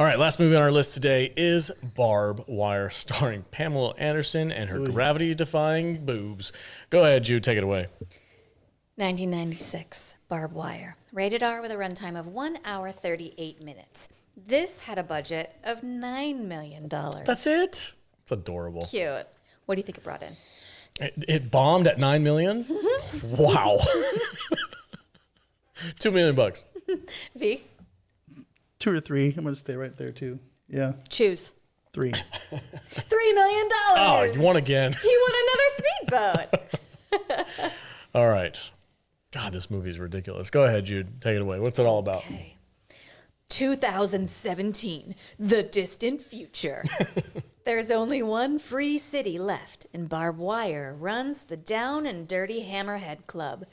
All right, last movie on our list today is Barb Wire, starring Pamela Anderson and her gravity-defying boobs. Go ahead, Jude, take it away. 1996, Barb Wire. Rated R with a runtime of 1 hour, 38 minutes. This had a budget of $9 million. That's it? It's adorable. Cute. What do you think it brought in? It bombed at $9 million? Wow. $2 million bucks. V? 2 or 3. I'm going to stay right there, too. Yeah. Choose. 3. $3 million. Oh, you won again. He won another speedboat. All right. God, this movie is ridiculous. Go ahead, Jude. Take it away. What's it all about? Okay. 2017, the distant future. There's only one free city left, and Barb Wire runs the down and dirty Hammerhead Club.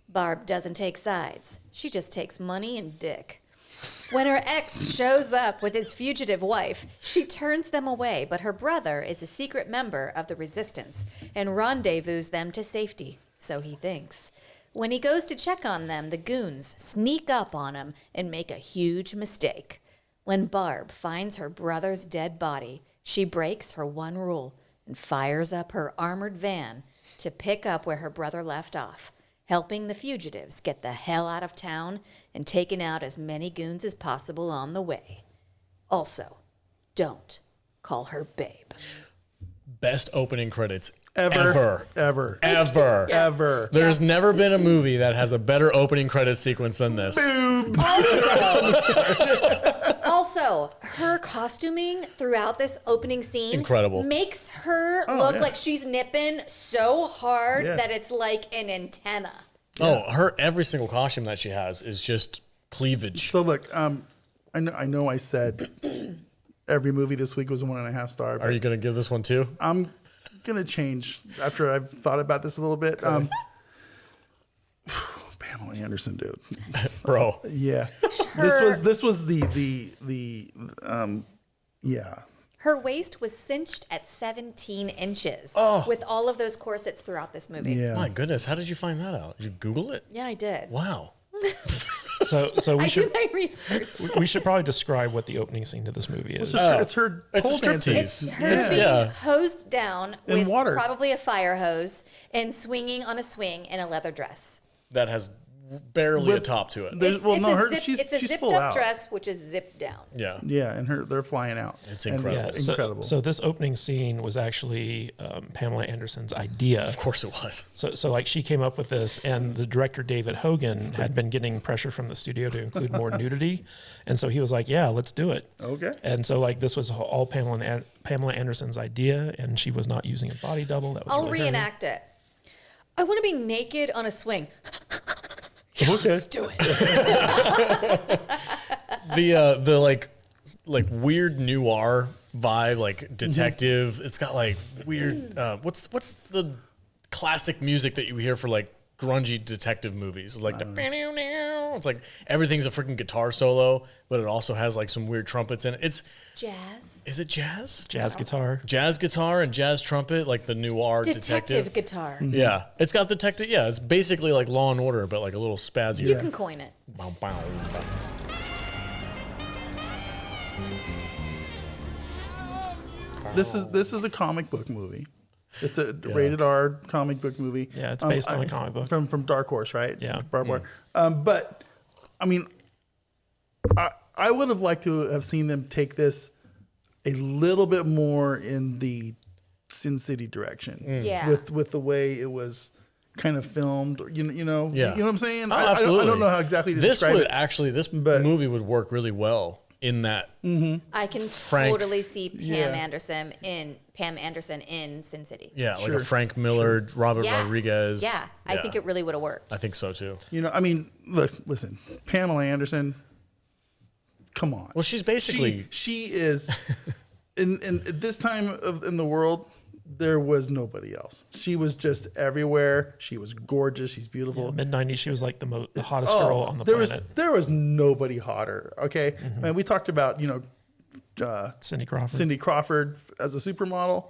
Barb doesn't take sides. She just takes money and dick. When her ex shows up with his fugitive wife, she turns them away, but her brother is a secret member of the resistance and rendezvous them to safety, so he thinks. When he goes to check on them, the goons sneak up on him and make a huge mistake. When Barb finds her brother's dead body, she breaks her one rule and fires up her armored van to pick up where her brother left off, helping the fugitives get the hell out of town and taking out as many goons as possible on the way. Also, don't call her babe. Best opening credits Ever. There's never been a movie that has a better opening credit sequence than this. Also, her costuming throughout this opening scene Incredible. Makes her look like she's nipping so hard that it's like an antenna. Oh, every single costume that she has is just cleavage. So look, I know I said every movie this week was a 1.5 star. Are you going to give this one 2? I'm going to change after I've thought about this a little bit. Pamela Anderson, dude. Bro. Yeah. This was the Her waist was cinched at 17 inches with all of those corsets throughout this movie. Yeah. My goodness, how did you find that out? Did you Google it? Yeah, I did. Wow. So we I should do my research. we should probably describe what the opening scene to this movie is. It's her It's a pole dancing. striptease. It's her being hosed down In with water. probably a fire hose and swinging on a swing in a leather dress. That has barely a top to it. It's a she's zipped full up out. dress, which is zipped down. Yeah. Yeah, and they're flying out. It's And incredible. it's incredible. So this opening scene was actually Pamela Anderson's idea. Of course it was. So like she came up with this, and the director David Hogan had been getting pressure from the studio to include more nudity, and so he was like, "Yeah, let's do it." Okay. And so like this was all Pamela Anderson's idea, and she was not using a body double. That was I'll really her. reenact it. I want to be naked on a swing. Okay. Let's do it. The like weird noir vibe, like detective. It's got like weird what's the classic music that you hear for like grungy detective movies? Like it's like everything's a freaking guitar solo, but it also has like some weird trumpets in it. It's Jazz. Is it jazz? Jazz guitar. Jazz guitar and jazz trumpet, like the noir Detective guitar. Yeah, it's got detective. Yeah, it's basically like Law and Order, but like a little spazzier. You can coin it. Bow, bow, bow. This is a comic book movie. It's a rated R comic book movie. Yeah, it's based on a comic book from Dark Horse, right? Yeah. Barb Wire. But I mean, I would have liked to have seen them take this a little bit more in the Sin City direction. Yeah. With the way it was kind of filmed, you know what I'm saying? Oh, absolutely. I don't know how exactly to describe it. This movie would work really well in that. I can totally see Pam Anderson in Sin City. Yeah, like a Frank Miller, Robert Rodriguez. Yeah, I think it really would have worked. I think so too. You know, I mean, listen, Pamela Anderson, come on. Well, she's basically she is in at this time in the world. There was nobody else. She was just everywhere. She was gorgeous. She's beautiful. Mid '90s, she was like the hottest girl on the planet. There was nobody hotter. Okay, man. We talked about Cindy Crawford. Cindy Crawford as a supermodel,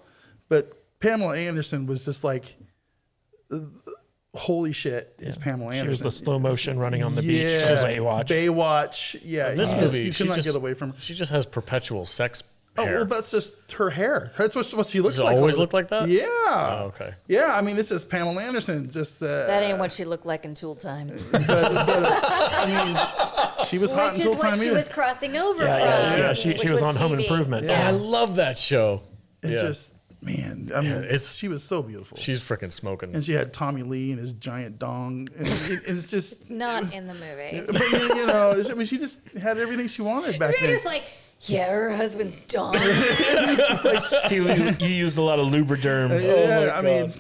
but Pamela Anderson was just like holy shit, it's Pamela Anderson. She was the slow motion running on the beach Yeah. from Baywatch. Baywatch. Yeah. This movie, you cannot get away from her. She just has perpetual sex Oh, hair. well, that's just her hair. That's what she looks Does it like. always look like that? Yeah. Oh, okay. Yeah, I mean, this is Pamela Anderson. Just That ain't what she looked like in Tool Time. I mean, she was hot Which until is what time she either. was crossing over from. Yeah, she which was on Home TV. Improvement. I love that show. It's Yeah. just, man, I mean, she was so beautiful. She's freaking smoking. And she had Tommy Lee and his giant dong. And it's just, Not in the movie. but you know, I mean, she just had everything she wanted back then. Peter's like, yeah, her husband's dong. You used a lot of Lubriderm. Yeah, my I mean,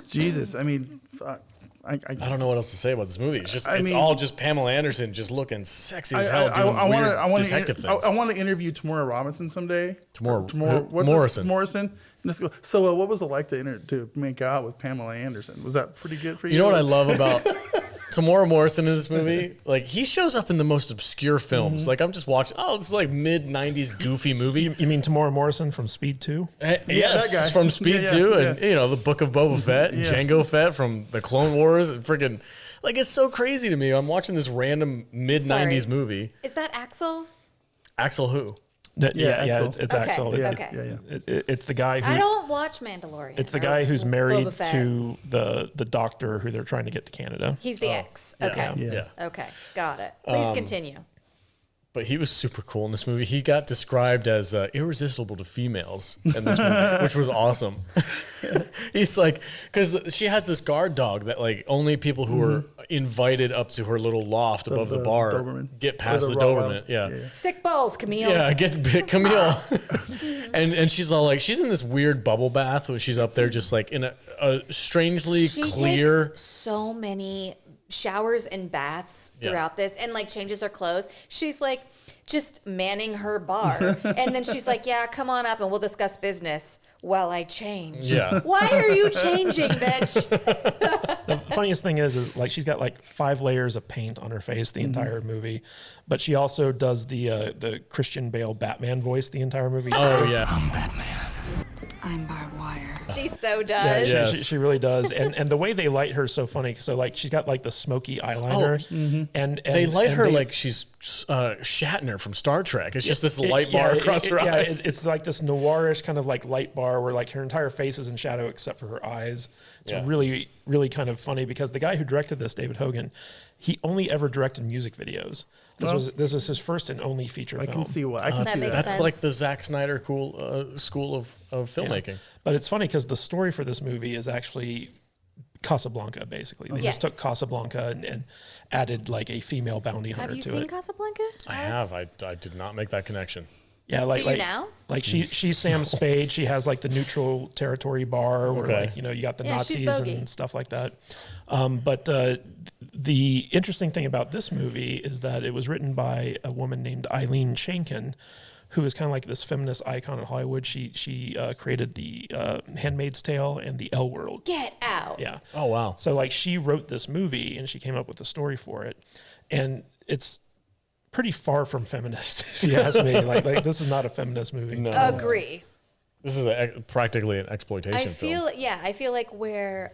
Jesus, I mean, fuck. I don't know what else to say about this movie. It's just I mean- all just Pamela Anderson just looking sexy as hell doing weird detective things. I want to interview Tamora Robinson someday. Who? What's Morrison. It? Morrison. And let's go. So, what was it like to make out with Pamela Anderson? Was that pretty good for you? You know what I love about Tamora Morrison in this movie? Like, he shows up in the most obscure films. Like, I'm just watching, this is like mid-90s goofy movie. You mean Tamora Morrison from Speed 2? Yes, that guy. from Speed Yeah, 2 yeah. and, the Book of Boba Fett and Jango Fett from the Clone Wars. And freaking, like, it's so crazy to me. I'm watching this random mid-90s Sorry. movie. Is that Axel? Axel who? Yeah, Axel. it's Okay. Axel. Yeah, Okay. It's the guy who. I don't watch Mandalorian. It's the or guy who's Boba married Fett. to the doctor who they're trying to get to Canada. He's the ex. Okay. Yeah. Okay. Got it. Please continue. But he was super cool in this movie. He got described as irresistible to females in this movie, which was awesome. He's like, because she has this guard dog that like only people who are invited up to her little loft above the bar Doberman. get past Or the the Doberman. Rottweiler. Yeah. Sick balls, Camille. Yeah, get Camille. and she's all like, she's in this weird bubble bath where she's up there just like in a strangely She clear. takes so many showers and baths Yeah. throughout this and like changes her clothes. She's like just manning her bar. And then she's like, yeah, come on up and we'll discuss business while I change. Yeah. Why are you changing, bitch? The funniest thing is like she's got like 5 layers of paint on her face the entire movie, but she also does the Christian Bale Batman voice the entire movie. Oh yeah. I'm Barb Wire. She so Yeah, does. Yes. she really does, and the way they light her is so funny. So like she's got like the smoky eyeliner, and They light and her they- like she's Shatner from Star Trek. It's just this light bar across her yeah, eyes. it's like this noirish kind of like light bar where like her entire face is in shadow except for her eyes. It's Yeah. really, really kind of funny because the guy who directed this, David Hogan, he only ever directed music videos. This was his first and only feature I film. can see what I can That see makes that. That's sense. like the Zack Snyder school of filmmaking. But it's funny because the story for this movie is actually Casablanca, basically. They Yes. just took Casablanca and added like a female bounty hunter Have you to seen it. Casablanca? I Alex? have. I did not make that connection. Yeah, like Do you like, now? like she's Sam Spade. She has like the neutral territory bar where Okay. like you got the Yeah, she's Nazis bogey. and stuff like that. But the interesting thing about this movie is that it was written by a woman named Eileen Shankin, who is kind of like this feminist icon in Hollywood. She created the Handmaid's Tale and the L World. Get out. Yeah. Oh wow. So like she wrote this movie and she came up with the story for it, and it's pretty far from feminist, if you ask me. Like this is not a feminist movie. No. Agree. This is practically an exploitation I film. feel like where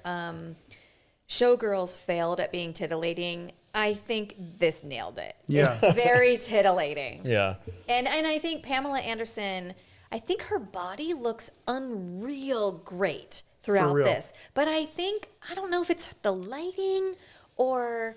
Showgirls failed at being titillating, I think this nailed it. Yeah. It's very titillating. Yeah. And I think Pamela Anderson, I think her body looks unreal great throughout real. this. But I don't know if it's the lighting or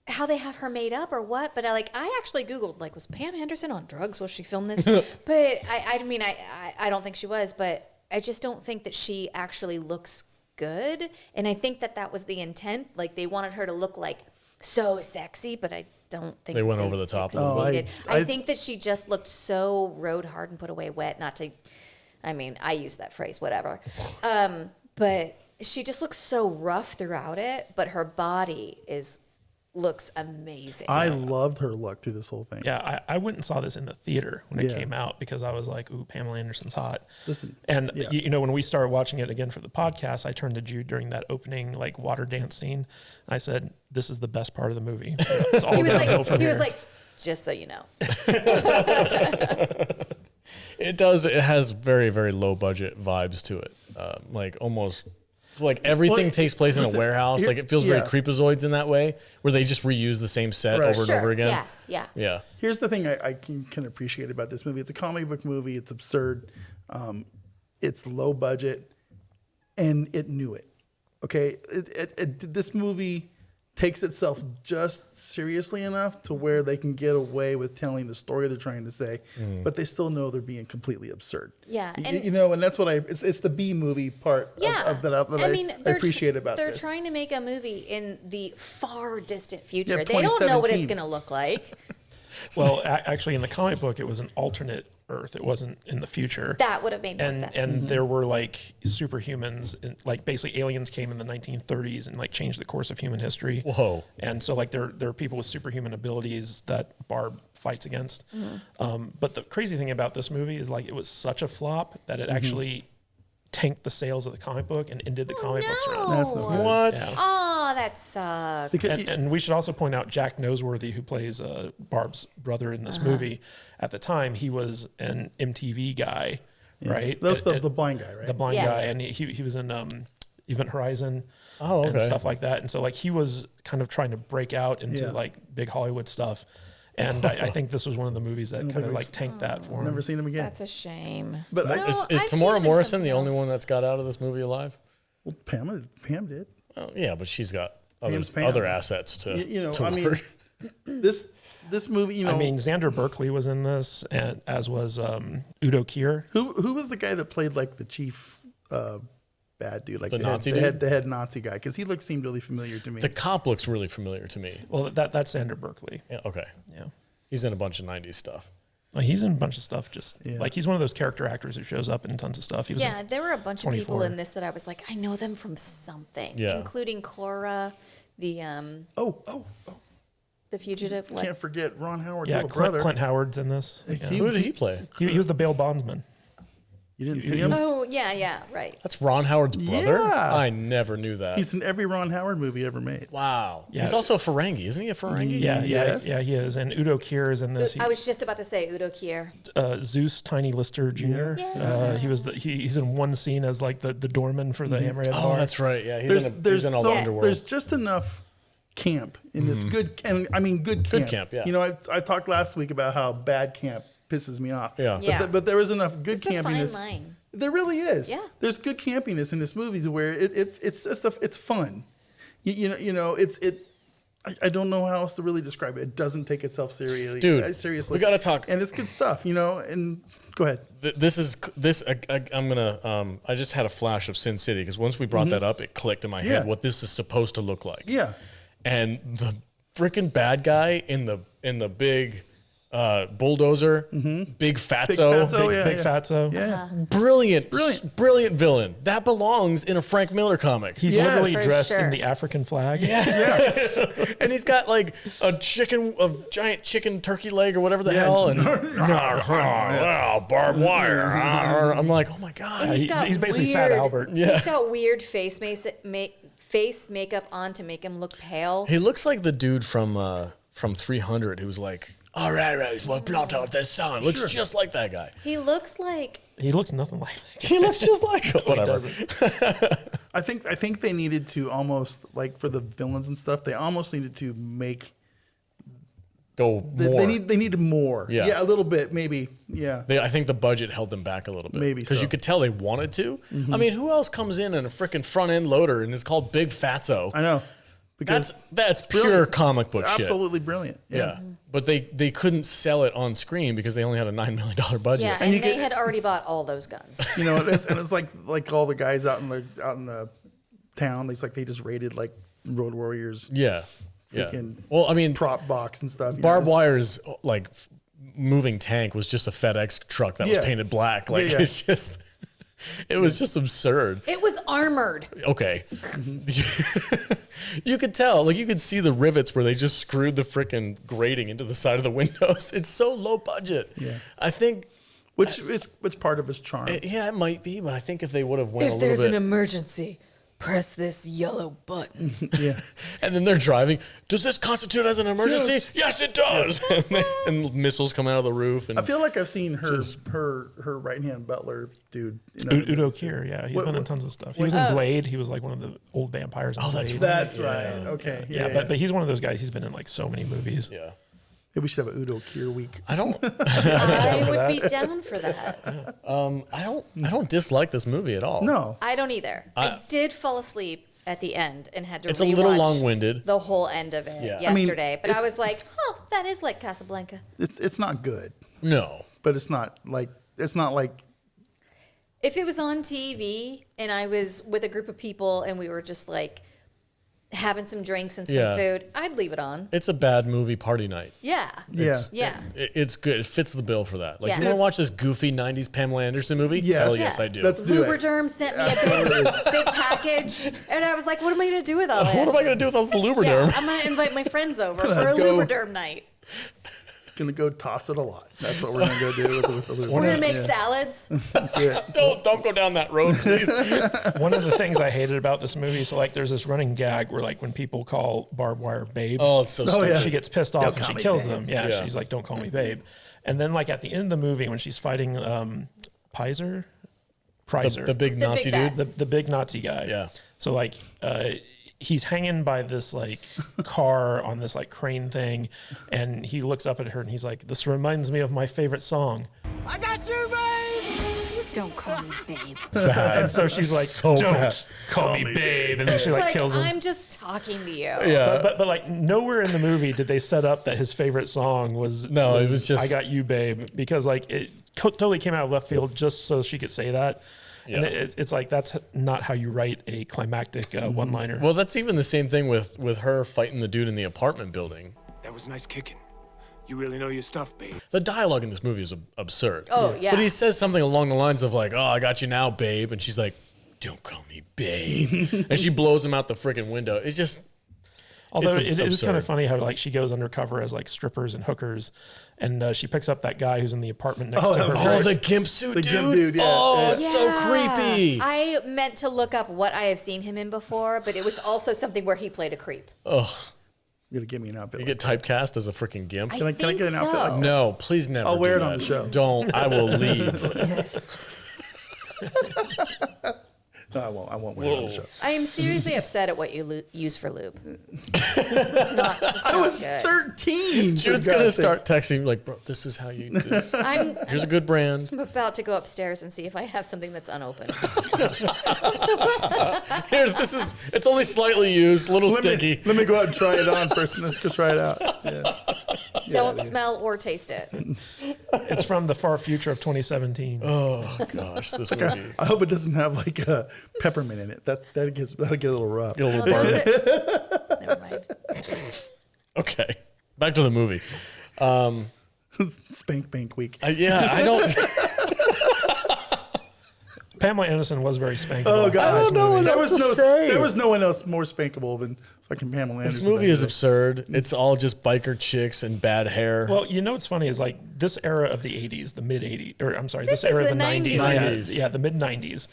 how they have her made up or what, but I actually Googled, like, was Pam Anderson on drugs while she filmed this? But I don't think she was, but I just don't think that she actually looks good. And I think that was the intent. Like, they wanted her to look like so sexy, but I don't think They went over the top. Oh, succeeded. I I think that she just looked so rode hard and put away wet. Not to, I mean, I use that phrase, whatever. But she just looks so rough throughout it. But her body looks amazing. I loved her look through this whole thing. Yeah, I went and saw this in the theater when it Yeah. came out because I was like, ooh, Pamela Anderson's hot. Listen, And yeah. when we started watching it again for the podcast, I turned to Jude during that opening like water dance scene. I said, "This is the best part of the movie. It's all he was downhill from he was here." like, just so you know. It does. It has very, very low budget vibes to it. Like almost So like everything Well, takes place in a listen, warehouse. here- Like it feels yeah. very Creepazoids in that way, where they just reuse the same set Right. over and Sure. over again. Yeah. Yeah. Yeah. Here's the thing I can appreciate about this movie. It's a comic book movie. It's absurd. It's low budget, and it knew it. Okay, this movie takes itself just seriously enough to where they can get away with telling the story they're trying to say, but they still know they're being completely absurd. Yeah, And that's what it's the B movie part of that I appreciate about they're this. trying to make a movie in the far distant future. Yeah, They don't know what it's 2017. going to look like. Well, actually, in the comic book, it was an alternate Earth. It wasn't in the future. That would have made more and sense. and there were like superhumans, and like basically aliens came in the 1930s and like changed the course of human history. Whoa. And so like there are people with superhuman abilities that Barb fights against. But the crazy thing about this movie is like it was such a flop that it actually tanked the sales of the comic book and ended the comic books run. That's not good. What? Yeah. Oh, that sucks. Because And we should also point out Jack Noseworthy, who plays Barb's brother in this movie. At the time, he was an MTV guy, right? that's the blind guy, right? The blind Yeah. guy, and he was in Event Horizon, Oh, and okay. stuff like that. And so like he was kind of trying to break out into Yeah. like big Hollywood stuff. And I think this was one of the movies that kind of like tanked that for him. Never seen him again. That's a shame. But No, Is I've seen Tamora him in Morrison something the only else. one that's got out of this movie alive? well, Pam did. Oh, yeah, but she's got Pam's Pam. other assets to. I mean, work. this movie, I mean, Xander Berkeley was in this, and as was Udo Kier. who was the guy that played like the chief bad dude, like The Nazi the head Nazi guy? Because he seemed really familiar to me. The cop looks really familiar to me. Well, that's Xander Berkeley. Yeah, okay. Yeah. He's in a bunch of 90s stuff. Like, he's in a bunch of stuff. Just Yeah. like he's one of those character actors who shows up in tons of stuff. He was in- Yeah, there were a bunch of people 24. in this that I was like, I know them from something, Yeah. including Cora, the fugitive. What? Can't forget Ron Howard's yeah, little brother. Clint Howard's in this. Yeah. He- Who did he play? He was the bail bondsman. You didn't see him? Oh yeah, right. That's Ron Howard's brother? Yeah. I never knew that. He's in every Ron Howard movie ever made. Wow. Yeah. He's also a Ferengi. Isn't he a Ferengi? Yeah, Yes. he is. And Udo Kier is in this. I was just about to say Udo Kier. Zeus Tiny Lister Jr. Yeah. He's in one scene as like the doorman for the Hammerhead Oh, bar. that's right. Yeah, he's in all the underworld. There's just enough camp in this good, and I mean good camp. Good camp, yeah. You know, I talked last week about how bad camp pisses me off. Yeah. But, Yeah. but there was enough good It's a fine campiness. line. There really is. Yeah. There's good campiness in this movie to where it's just it's fun. You know I don't know how else to really describe it. It doesn't take itself seriously. Dude, seriously. we gotta talk. And it's good stuff. You know. And go ahead. I'm gonna. I just had a flash of Sin City because once we brought that up, it clicked in my head Yeah. what this is supposed to look like. Yeah. And the freaking bad guy in the big bulldozer, big fatso, fatso, yeah. Big Fatso. Yeah. brilliant villain. That belongs in a Frank Miller comic. He's Yes. literally For dressed sure. in the African flag. Yes. And he's got like a giant chicken turkey leg or whatever the hell. And barbed wire. I'm like, oh my God. And he's basically Fat Albert. Yeah. He's got weird face makeup on to make him look pale. He looks like the dude from 300 who's like, all right, we'll plot out this song. Looks just like that guy. He looks like He looks nothing like that. He looks just like him. Whatever. I think they needed to almost like for the villains and stuff. They almost needed to make. Go They more. needed more. Yeah. A little bit maybe. Yeah. I think the budget held them back a little bit. Maybe because so. you could tell they wanted to. I mean, who else comes in a freaking front end loader and is called Big Fatso? I know. Because That's pure brilliant. comic book it's shit. absolutely brilliant. Yeah. But they couldn't sell it on screen because they only had a $9 million budget. yeah, And and you they get- had already bought all those guns. You know, it's like all the guys out in the town. It's like they just raided like Road Warriors Yeah. Yeah. freaking Well, I mean, prop box and stuff. you Barb know, Wire's like moving tank was just a FedEx truck that was Yeah. painted black. Like Yeah. it's just, it was just absurd. It was armored. Okay. You could tell, like you could see the rivets where they just screwed the freaking grating into the side of the windows. It's so low budget. Yeah. I think, which is part of his charm. yeah, it might be, but I think if they would have went a If little there's bit, an emergency, press this yellow button. Yeah. And then they're driving. Does this constitute as an emergency? Yes, it does. And missiles come out of the roof. And I feel like I've seen her right hand butler dude. Udo Kier, yeah, he's been in tons of stuff. He was in Blade. He was like one of the old vampires. In Blade. That's right. Okay. Yeah, but he's one of those guys. He's been in like so many movies. yeah. Maybe we should have an Udo Kier week. I don't I would be down for that. I don't dislike this movie at all. No. I don't either. I did fall asleep at the end and had to It's a little rewatch long-winded. the whole end of it Yeah. yesterday. But I it's- was like, oh, that is like Casablanca. It's not good, No. but it's not like If it was on TV and I was with a group of people and we were just like having some drinks and some Yeah. food, I'd leave it on. It's a bad movie party night. Yeah. yeah. Yeah. It's good. It fits the bill for that. Like, Yeah. you want to watch this goofy 90s Pamela Anderson movie? Yes. Hell yes, Yeah. I do. Let's do it. Lubriderm sent me a big package, and I was like, "What am I going to do with all this?" What am I going to do with all this Lubriderm? Yeah, I'm going to invite my friends over for a Go. Lubriderm night. Gonna go toss it a lot. That's what we're gonna go do with the We're going to make salads. That's it. Don't go down that road, please. One of the things I hated about this movie, so like there's this running gag where like when people call Barb Wire babe, Oh, it's so stupid. yeah. she gets pissed off Don't and call she me kills babe. them. Yeah, Yeah. she's like, don't call me babe. And then like at the end of the movie when she's fighting Pizer, The big The Nazi big bad. dude. the big Nazi guy. Yeah. So like he's hanging by this like car on this like crane thing, and he looks up at her and he's like, "This reminds me of my favorite song." Don't call me babe. And so she's like, So "Don't bad. call me babe," and then she like Like, kills him. I'm just talking to you. Yeah. But like nowhere in the movie did they set up that his favorite song was No, it was just- "I Got You, Babe," because like it totally came out of left field just so she could say that. And Yeah. it's like that's not how you write a climactic one-liner. Well, that's even the same thing with her fighting the dude in the apartment building. That was nice kicking. You really know your stuff, babe. The dialogue in this movie is absurd. Oh, yeah. But he says something along the lines of like, "Oh, I got you now, babe," and she's like, "Don't call me babe," and she blows him out the freaking window. It's just Although it's it is kind absurd. of funny how like she goes undercover as like strippers and hookers, and she picks up that guy who's in the apartment next Oh, to that her. was oh, great. the gimp suit, The dude. gimp dude, yeah. Oh, Yeah. it's so creepy. I meant to look up what I have seen him in before, but it was also something where he played a creep. Ugh, You're gonna give me an outfit. you like get typecast as a freaking gimp. Can I think get an outfit so. like that? No, please never. I'll wear do it on that. the show. Don't. I will leave. No, I won't wear it on the show. I am seriously upset at what you use for lube. It's not I was good. 13. Jude's for gonna God's start sakes. texting like, "Bro, this is how you. This. I'm Here's a good brand." about to go upstairs and see if I have something that's unopened. Here, this is. It's only slightly used, a little sticky. Let me go out and try it on first, and let's go try it out. Yeah. Don't smell or taste it. It's from the far future of 2017. Oh gosh, this movie. I hope it doesn't have like a peppermint in it. that'll get a little rough. Get a little Oh, burn. does it? Never mind. Okay, back to the movie. Spank bank week. Yeah, I don't. Pamela Anderson was very spankable. Oh god, I don't know what there else was to no say. there was no one else more spankable than fucking Pamela This Anderson. movie is absurd. It's all just biker chicks and bad hair. Well, you know what's funny is like this era of the 80s, the mid 80s, or I'm sorry, This this era is of the the 90s. 90s. Yeah, the mid 90s.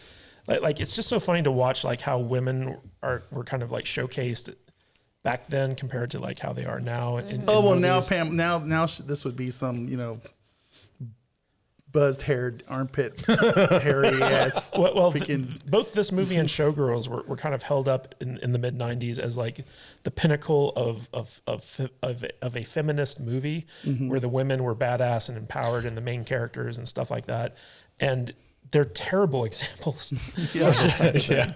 Like it's just so funny to watch like how women were kind of like showcased back then compared to like how they are now. In Oh well, movies. now this would be some buzzed haired armpit hairy ass. Well, freaking both this movie and Showgirls were kind of held up in the mid '90s as like the pinnacle of a feminist movie, where the women were badass and empowered, and the main characters and stuff like that. And they're terrible examples. yeah.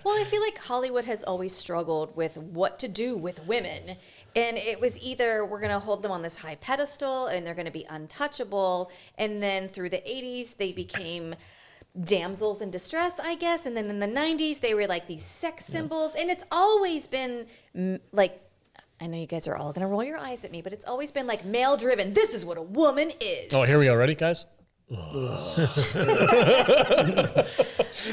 Well, I feel like Hollywood has always struggled with what to do with women. And it was either we're going to hold them on this high pedestal and they're going to be untouchable. And then through the 80s, they became damsels in distress, I guess. And then in the 90s, they were like these sex symbols. And it's always been like, I know you guys are all going to roll your eyes at me, but it's always been like male driven. This is what a woman is. Oh, here we go. Ready, guys?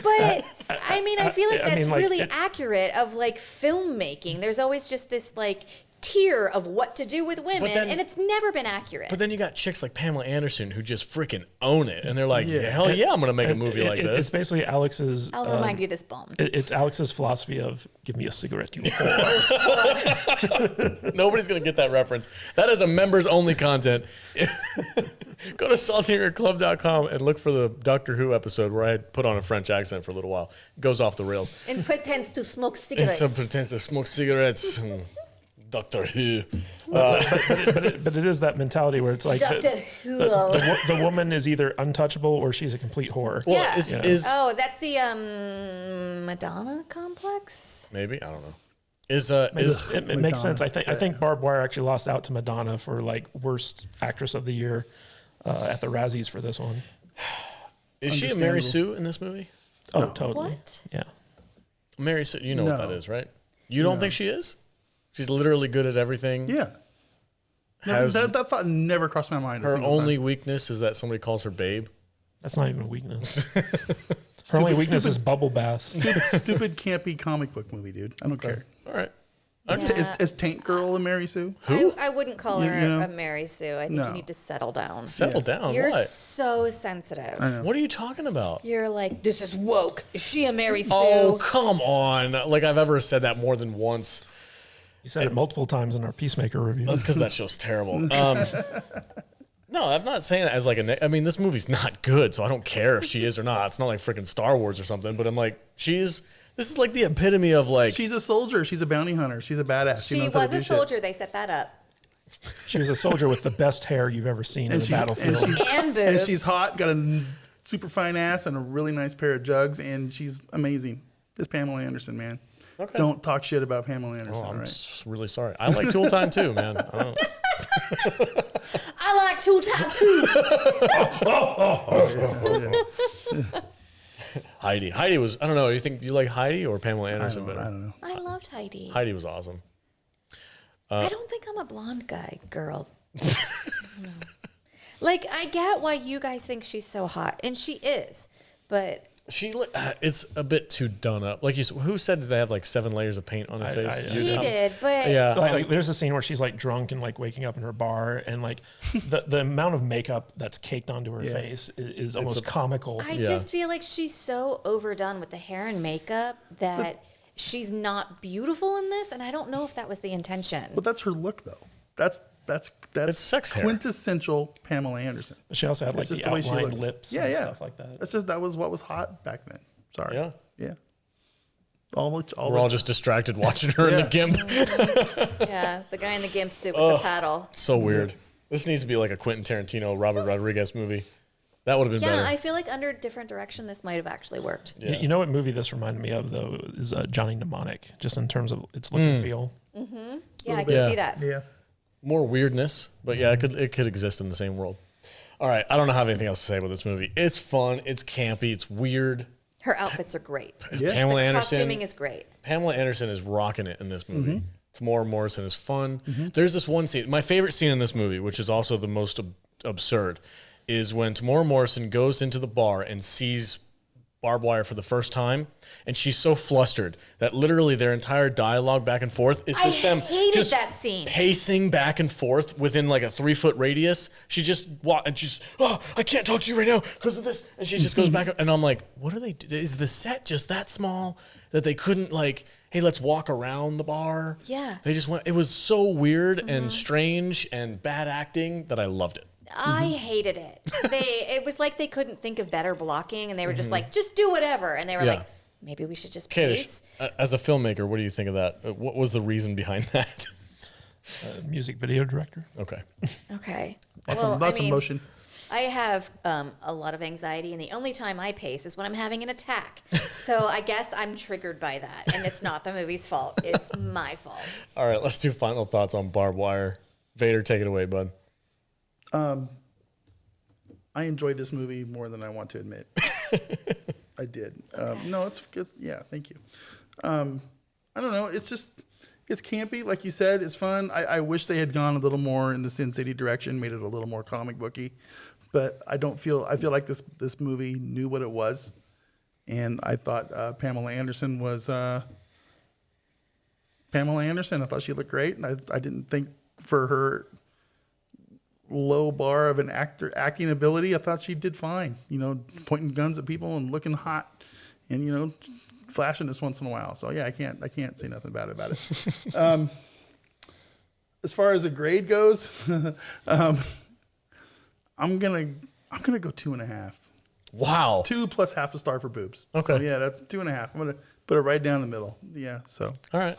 But I mean, I feel like I that's mean, like, really it- accurate of like filmmaking. There's always just this like tier of what to do with women, then- and it's never been accurate. But then you got chicks like Pamela Anderson who just freaking own it, and they're like, Yeah. hell yeah, I'm gonna make a movie like It's this. basically Alex's. I'll remind you this bomb. It's Alex's philosophy of give me a cigarette, you whore. Nobody's gonna get that reference. That is a members only content. Go to saltyingerclub.com and look for the Doctor Who episode where I put on a French accent for a little while. It goes off the rails. And pretends to smoke And cigarettes. some pretends to smoke cigarettes. Doctor Who. but it is that mentality where it's like Doctor Who. the woman is either untouchable or she's a complete whore. Well, Yeah. is Oh, that's the Madonna complex? maybe, I don't know. Is It makes Madonna. sense. I think Barb Wire actually lost out to Madonna for like worst actress of the year at the Razzies for this one. is she a Mary Sue in this movie? Oh, totally. What? Yeah. Mary Sue, you know what No. that is, right? You don't think she is? She's literally good at everything. Yeah. No, Has that thought never crossed my mind. a her single only time. weakness is that somebody calls her babe. That's not even a weakness. Her only weakness is bubble baths. stupid, campy comic book movie, dude. I don't care. All right. Is Taint Girl a Mary Sue? I wouldn't call her You know? a Mary Sue. I think No. you need to settle down. Settle down. You're What? so sensitive. What are you talking about? You're like, this is woke. Is she a Mary Sue? Oh, come on. Like I've ever said that more than once. You said it multiple times in our Peacemaker review. That's because that show's terrible. No, I'm not saying it as like I mean, this movie's not good, so I don't care if she is or not. It's not like freaking Star Wars or something, but I'm like, this is like the epitome of like, She's a soldier. She's a bounty hunter. She's a badass. She knows how to was a do shit. soldier. They set that up. She was a soldier with the best hair you've ever seen in And the she's, battlefield. and she's, And and boobs. she's hot, got a super fine ass and a really nice pair of jugs, and she's amazing. This Pamela Anderson, man. Okay. Don't talk shit about Pamela Anderson, oh, all I'm right? really sorry. I like Tool Time too, man. I don't, I like Tool Time too. Heidi was, I don't know. You think you like Heidi or Pamela Anderson better? I don't know. I loved Heidi. Heidi was awesome. I don't think I'm a blonde girl. No. Like, I get why you guys think she's so hot, and she is, but It's a bit too done up. Like who said they have like 7 layers of paint on their face? he did. But Yeah. Like, there's a scene where she's like drunk and like waking up in her bar, and like the amount of makeup that's caked onto her face is almost comical. I just feel like she's so overdone with the hair and makeup that she's not beautiful in this, and I don't know if that was the intention. But that's her look, though. That's It's sex hair. quintessential Pamela Anderson. She also had like It's just the the way she outlined looks. lips Yeah, and yeah. stuff like that. That was what was hot back then. Sorry. Yeah. Yeah. We're all just distracted watching her in the GIMP. Yeah, the guy in the gimp suit with the paddle. So weird. This needs to be like a Quentin Tarantino, Robert Rodriguez movie. That would have been Yeah, better. I feel like under a different direction, this might have actually worked. Yeah. You know what movie this reminded me of though is Johnny Mnemonic, just in terms of its look and feel. Yeah, I can Yeah. see that. Yeah. More weirdness, but yeah, it could exist in the same world. All right, I don't have anything else to say about this movie. It's fun, it's campy, it's weird. Her outfits are great. Yeah. Pamela The Anderson. costuming is great. Pamela Anderson is rocking it in this movie. Tamora Morrison is fun. Mm-hmm. There's this one scene. My favorite scene in this movie, which is also the most absurd, is when Tamora Morrison goes into the bar and sees Barb Wire for the first time, and she's so flustered that literally their entire dialogue back and forth is I just them hated just that scene. pacing back and forth within like a 3-foot radius. She just and she's, oh, I can't talk to you right now because of this, and she just goes back, and I'm like, what are they? Is the set just that small that they couldn't like, hey, let's walk around the bar? Yeah. They just went. It was so weird and strange and bad acting that I loved it. I hated it. It was like they couldn't think of better blocking, and they were just like, just do whatever. And they were Yeah. like, maybe we should just Kadish, pace. as a filmmaker, what do you think of that? What was the reason behind that? Music video director. Okay. Okay. Lots of motion. I have a lot of anxiety, and the only time I pace is when I'm having an attack. So I guess I'm triggered by that, and it's not the movie's fault. It's my fault. All right, let's do final thoughts on Barb Wire. Vader, take it away, bud. I enjoyed this movie more than I want to admit. I did. No, it's good. Yeah, thank you. I don't know. It's campy, like you said. It's fun. I wish they had gone a little more in the Sin City direction, made it a little more comic booky. But I feel like this movie knew what it was, and I thought Pamela Anderson was Pamela Anderson. I thought she looked great, and I didn't think for her low bar of an acting ability, I thought she did fine. Pointing guns at people and looking hot, and flashing this once in a while. So yeah, I can't say nothing bad about it. As far as a grade goes, I'm gonna go 2.5. Wow. 2 plus half a star for boobs. Okay. So yeah, that's 2.5. I'm gonna put it right down the middle. Yeah. So All right.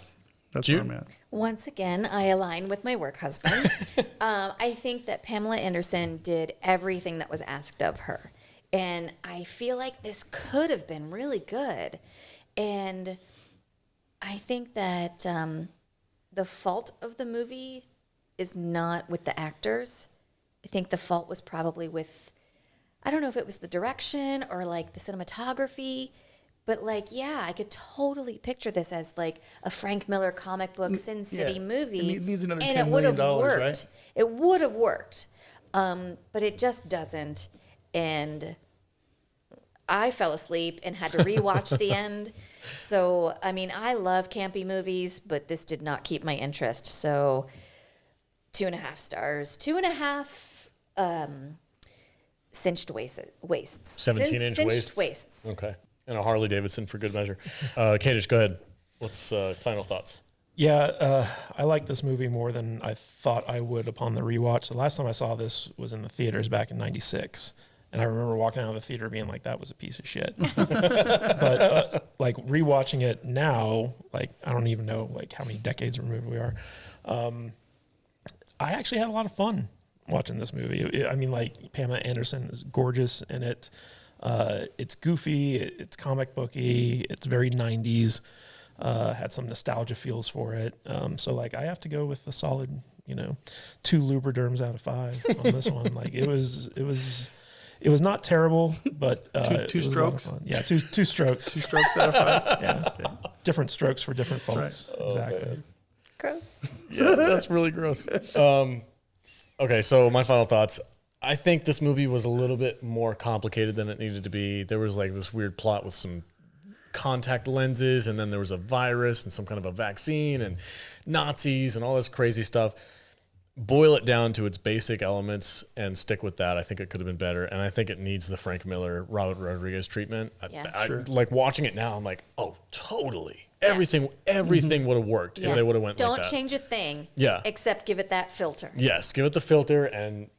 that's Jude? where I'm at. Once again, I align with my work husband. I think that Pamela Anderson did everything that was asked of her. And I feel like this could have been really good. And I think that the fault of the movie is not with the actors. I think the fault was probably with, I don't know if it was the direction or like the cinematography. But I could totally picture this as like a Frank Miller comic book Sin City movie. It needs another and $10 it would have million, worked. right? It would have worked. But it just doesn't. And I fell asleep and had to rewatch the end. So, I mean, I love campy movies, but this did not keep my interest. So 2.5 stars. 2.5 cinched waists. 17-inch cinched waists? Okay. And a Harley Davidson for good measure. Kadish, go ahead. What's final thoughts? Yeah, I like this movie more than I thought I would upon the rewatch. The last time I saw this was in the theaters back in '96. And I remember walking out of the theater being like, that was a piece of shit. But like rewatching it now, like I don't even know like how many decades removed we are. I actually had a lot of fun watching this movie. I mean, like Pamela Anderson is gorgeous in it. It's goofy, it's comic booky, it's very 90s, had some nostalgia feels for it. So like I have to go with a solid, 2 Lubriderms out of 5 on this one. Like it was not terrible, but two strokes. Yeah, two strokes. 2 strokes out of 5. Yeah, okay. Different strokes for different That's folks. Exactly. Gross. Yeah, that's really gross. Okay, so my final thoughts. I think this movie was a little bit more complicated than it needed to be. There was like this weird plot with some contact lenses, and then there was a virus and some kind of a vaccine and Nazis and all this crazy stuff. Boil it down to its basic elements and stick with that. I think it could have been better, and I think it needs the Frank Miller, Robert Rodriguez treatment. Yeah. Sure. Like watching it now, I'm like, oh, totally. Everything would have worked if they would have went Don't like that. change a thing. Yeah. Except give it that filter. Yes, give it the filter, and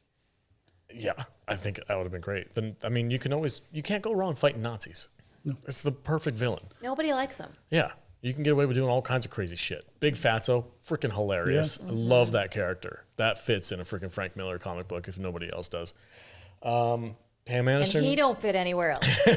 yeah, I think that would have been great. Then I mean, you can't go wrong fighting Nazis. No. It's the perfect villain. Nobody likes them. Yeah, you can get away with doing all kinds of crazy shit. Big Fatso, freaking hilarious. Yeah. I love that character. That fits in a freaking Frank Miller comic book if nobody else does. Pam Anderson. And he don't fit anywhere else.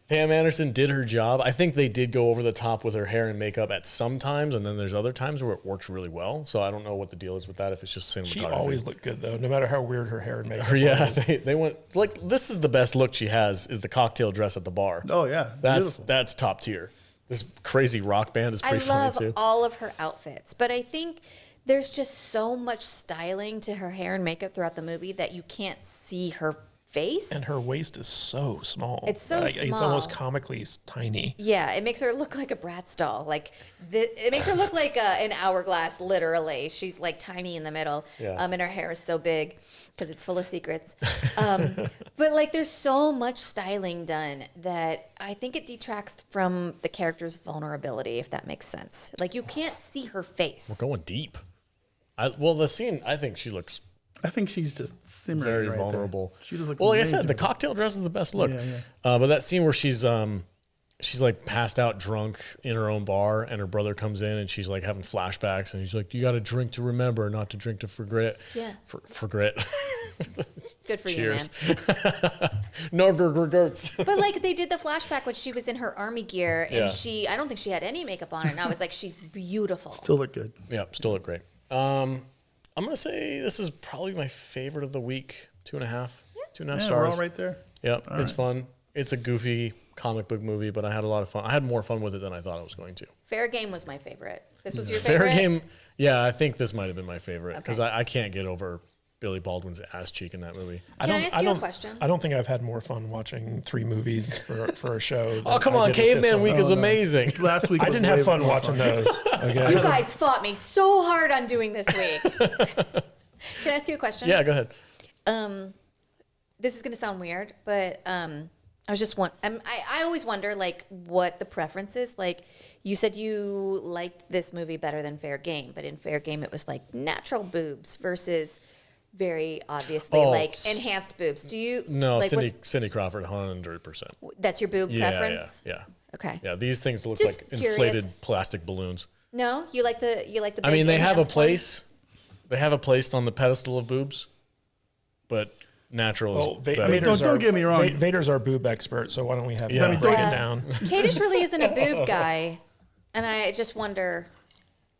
Pam Anderson did her job. I think they did go over the top with her hair and makeup at some times, and then there's other times where it works really well. So I don't know what the deal is with that, if it's just cinematography. She always looked good though, no matter how weird her hair and makeup. Yeah, was. they went like, this is the best look she has, is the cocktail dress at the bar. Oh yeah, That's top tier. This crazy rock band is pretty I funny love too. all of her outfits, but I think there's just so much styling to her hair and makeup throughout the movie that you can't see her face. And her waist is so small. It's so It's small. almost comically tiny. Yeah, it makes her look like a Bratz doll. Like it makes her look like an hourglass. Literally, she's like tiny in the middle. Yeah. And her hair is so big because it's full of secrets. But like, there's so much styling done that I think it detracts from the character's vulnerability, if that makes sense. Like, you can't see her face. We're going deep. The scene, I think she looks I think she's just simmering very right vulnerable. There. She just looks well, like I amazing. said, the cocktail dress is the best look. Yeah, yeah. But that scene where she's like passed out drunk in her own bar, and her brother comes in, and she's like having flashbacks, and he's like, "You got to drink to remember, not to drink to forget." Yeah. Forget. Good for Cheers. you, man. No regrets. But like, they did the flashback when she was in her army gear, and Yeah. I don't think she had any makeup on, and I was like, she's beautiful. Still look good. Yeah, still look great. I'm gonna say this is probably my favorite of the week. 2.5. 2.5 Yeah, stars. we're all right there. Yep, it's fun. It's a goofy comic book movie, but I had a lot of fun. I had more fun with it than I thought I was going to. Fair Game was my favorite. This was your Fair favorite? Game, yeah, I think this might have been my favorite because Okay. I can't get over Billy Baldwin's ass cheek in that movie. Can I ask you a question? I don't think I've had more fun watching 3 movies for a show. Oh, come on. Caveman Week is amazing. Last week I didn't have fun watching those. Okay. You guys fought me so hard on doing this week. Can I ask you a question? Yeah, go ahead. This is going to sound weird, but I was just I always wonder like what the preference is. Like you said you liked this movie better than Fair Game, but in Fair Game it was like natural boobs versus very obviously like enhanced boobs. Do you No, like Cindy Crawford 100%. that's your boob preference? Yeah. Okay. Yeah, these things look Just like curious. inflated plastic balloons. No, you like the big I mean, they have a enhanced ones? place. They have a place on the pedestal of boobs, but natural is better. Don't get me wrong. Vader's our boob expert, so why don't we have Yeah. him break it down? Kadish really isn't a boob guy, and I just wonder.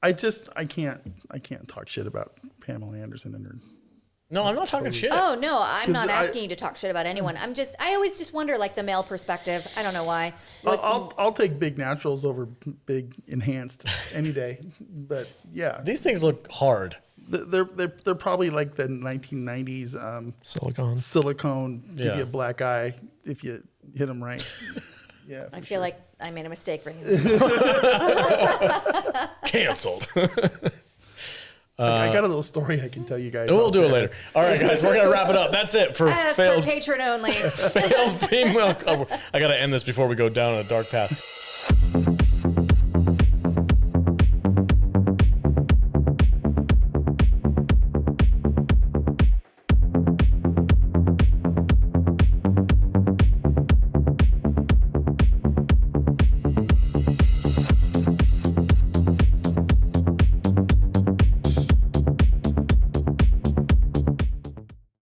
I can't talk shit about Pamela Anderson and her. No, I'm not talking shit. Oh no, I'm not 'Cause asking you to talk shit about anyone. I always just wonder like the male perspective. I don't know why. Like, I'll take big naturals over big enhanced any day. But yeah, These things look hard. they're probably like the 1990s silicone give Yeah. you a black eye if you hit them right. Yeah, I feel like I made a mistake bringing this up. Canceled. I got a little story I can tell you guys. We'll out do it there. later. All right, guys, we're gonna wrap it up. That's it for That's fails. for patron only. Fails female. Oh, I gotta end this before we go down a dark path.